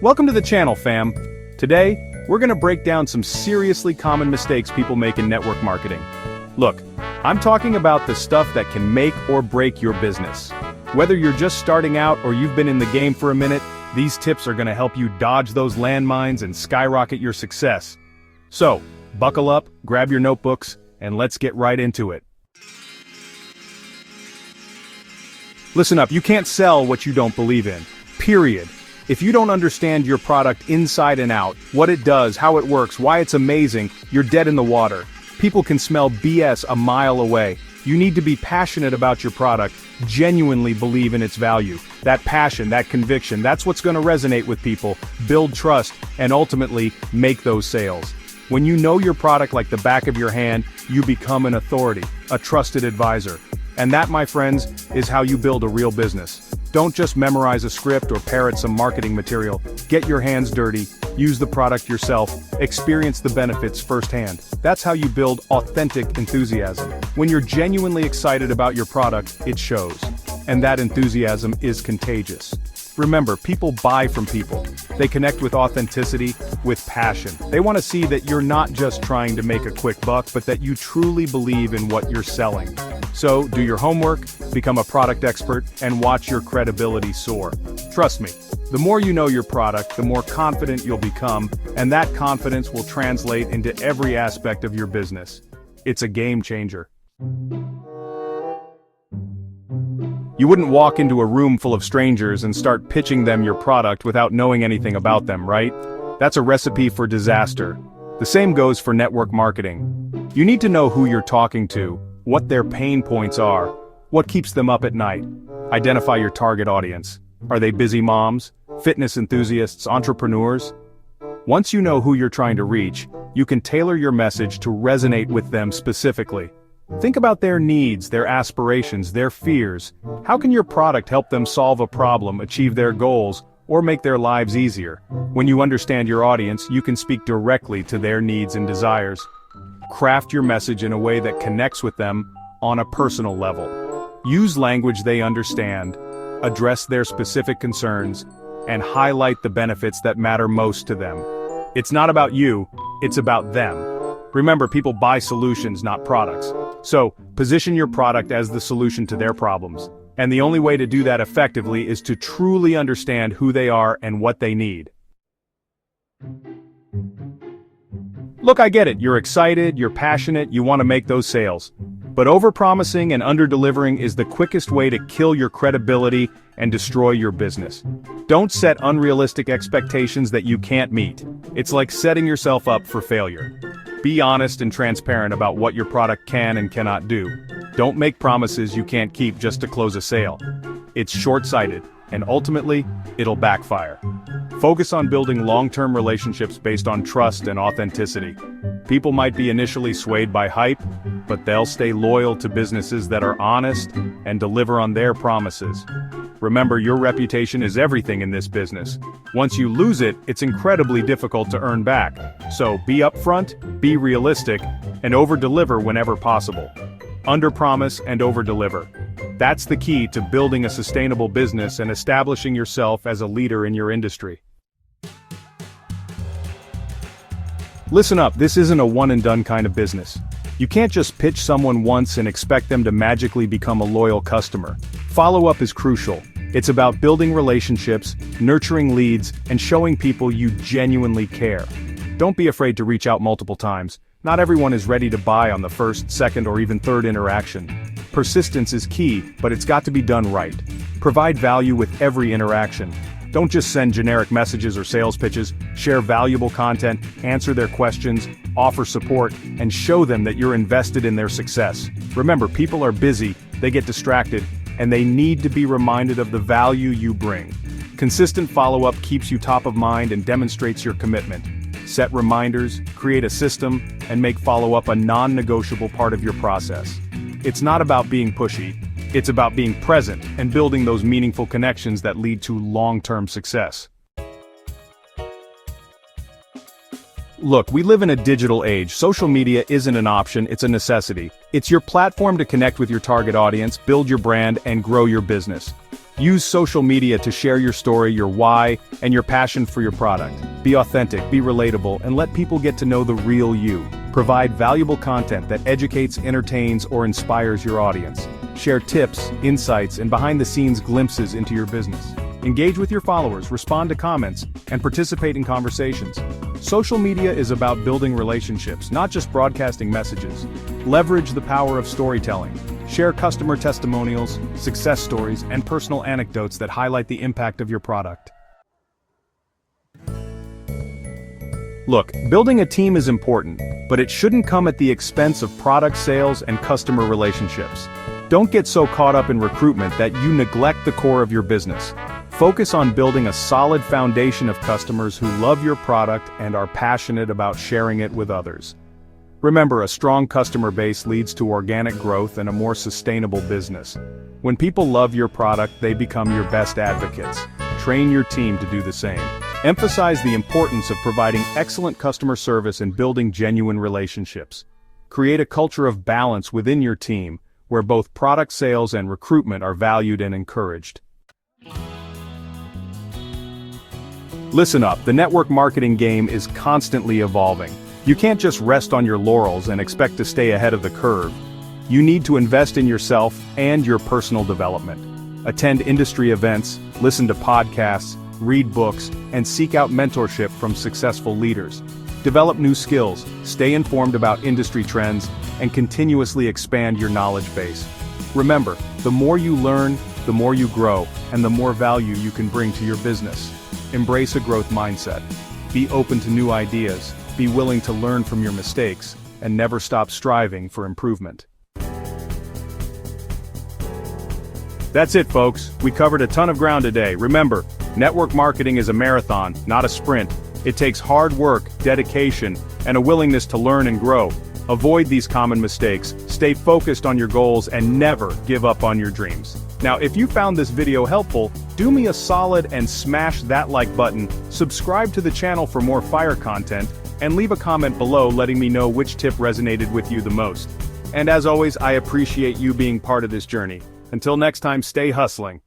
Welcome to the channel, fam. Today, we're gonna break down some seriously common mistakes people make in network marketing. Look, I'm talking about the stuff that can make or break your business. Whether you're just starting out or you've been in the game for a minute, these tips are gonna help you dodge those landmines and skyrocket your success. So, buckle up, grab your notebooks, and let's get right into it. Listen up, you can't sell what you don't believe in. Period. If you don't understand your product inside and out, what it does, how it works, why it's amazing, you're dead in the water. People can smell BS a mile away. You need to be passionate about your product, genuinely believe in its value. That passion, that conviction, that's what's going to resonate with people, build trust, and ultimately make those sales. When you know your product like the back of your hand, you become an authority, a trusted advisor. And that, my friends, is how you build a real business. Don't just memorize a script or parrot some marketing material. Get your hands dirty, use the product yourself, experience the benefits firsthand. That's how you build authentic enthusiasm. When you're genuinely excited about your product, it shows. And that enthusiasm is contagious. Remember, people buy from people. They connect with authenticity, with passion. They want to see that you're not just trying to make a quick buck, but that you truly believe in what you're selling. So, do your homework, become a product expert, and watch your credibility soar. Trust me, the more you know your product, the more confident you'll become, and that confidence will translate into every aspect of your business. It's a game changer. You wouldn't walk into a room full of strangers and start pitching them your product without knowing anything about them, right? That's a recipe for disaster. The same goes for network marketing. You need to know who you're talking to, what their pain points are, what keeps them up at night. Identify your target audience. Are they busy moms, fitness enthusiasts, entrepreneurs? Once you know who you're trying to reach, you can tailor your message to resonate with them specifically. Think about their needs, their aspirations, their fears. How can your product help them solve a problem, achieve their goals, or make their lives easier? When you understand your audience, you can speak directly to their needs and desires. Craft your message in a way that connects with them on a personal level. Use language they understand, address their specific concerns, and highlight the benefits that matter most to them. It's not about you, it's about them. Remember, people buy solutions, not products. So, position your product as the solution to their problems. And the only way to do that effectively is to truly understand who they are and what they need. Look, I get it. You're excited, you're passionate, you want to make those sales. But overpromising and underdelivering is the quickest way to kill your credibility and destroy your business. Don't set unrealistic expectations that you can't meet. It's like setting yourself up for failure. Be honest and transparent about what your product can and cannot do. Don't make promises you can't keep just to close a sale. It's short-sighted, and ultimately, it'll backfire. Focus on building long-term relationships based on trust and authenticity. People might be initially swayed by hype, but they'll stay loyal to businesses that are honest and deliver on their promises. Remember, your reputation is everything in this business. Once you lose it, it's incredibly difficult to earn back. So be upfront, be realistic, and over-deliver whenever possible. Under-promise and over-deliver. That's the key to building a sustainable business and establishing yourself as a leader in your industry. Listen up, this isn't a one-and-done kind of business. You can't just pitch someone once and expect them to magically become a loyal customer. Follow-up is crucial. It's about building relationships, nurturing leads, and showing people you genuinely care. Don't be afraid to reach out multiple times. Not everyone is ready to buy on the first, second, or even third interaction. Persistence is key, but it's got to be done right. Provide value with every interaction. Don't just send generic messages or sales pitches. Share valuable content, answer their questions, offer support, and show them that you're invested in their success. Remember, people are busy, they get distracted, and they need to be reminded of the value you bring. Consistent follow-up keeps you top of mind and demonstrates your commitment. Set reminders, create a system, and make follow-up a non-negotiable part of your process. It's not about being pushy, it's about being present and building those meaningful connections that lead to long-term success. Look, we live in a digital age. Social media isn't an option, it's a necessity. It's your platform to connect with your target audience, build your brand, and grow your business. Use social media to share your story, your why, and your passion for your product. Be authentic, be relatable, and let people get to know the real you. Provide valuable content that educates, entertains, or inspires your audience. Share tips, insights, and behind-the-scenes glimpses into your business. Engage with your followers, respond to comments, and participate in conversations. Social media is about building relationships, not just broadcasting messages. Leverage the power of storytelling. Share customer testimonials, success stories, and personal anecdotes that highlight the impact of your product. Look, building a team is important, but it shouldn't come at the expense of product sales and customer relationships. Don't get so caught up in recruitment that you neglect the core of your business. Focus on building a solid foundation of customers who love your product and are passionate about sharing it with others. Remember, a strong customer base leads to organic growth and a more sustainable business. When people love your product, they become your best advocates. Train your team to do the same. Emphasize the importance of providing excellent customer service and building genuine relationships. Create a culture of balance within your team, where both product sales and recruitment are valued and encouraged. Listen up, the network marketing game is constantly evolving. You can't just rest on your laurels and expect to stay ahead of the curve. You need to invest in yourself and your personal development. Attend industry events, listen to podcasts, read books, and seek out mentorship from successful leaders. Develop new skills, stay informed about industry trends, and continuously expand your knowledge base. Remember, the more you learn, the more you grow, and the more value you can bring to your business. Embrace a growth mindset. Be open to new ideas. Be willing to learn from your mistakes, and never stop striving for improvement. That's it, folks. We covered a ton of ground today. Remember, network marketing is a marathon, not a sprint. It takes hard work, dedication, and a willingness to learn and grow. Avoid these common mistakes, stay focused on your goals, and never give up on your dreams. Now, if you found this video helpful, do me a solid and smash that like button, subscribe to the channel for more fire content, and leave a comment below letting me know which tip resonated with you the most. And as always, I appreciate you being part of this journey. Until next time, stay hustling.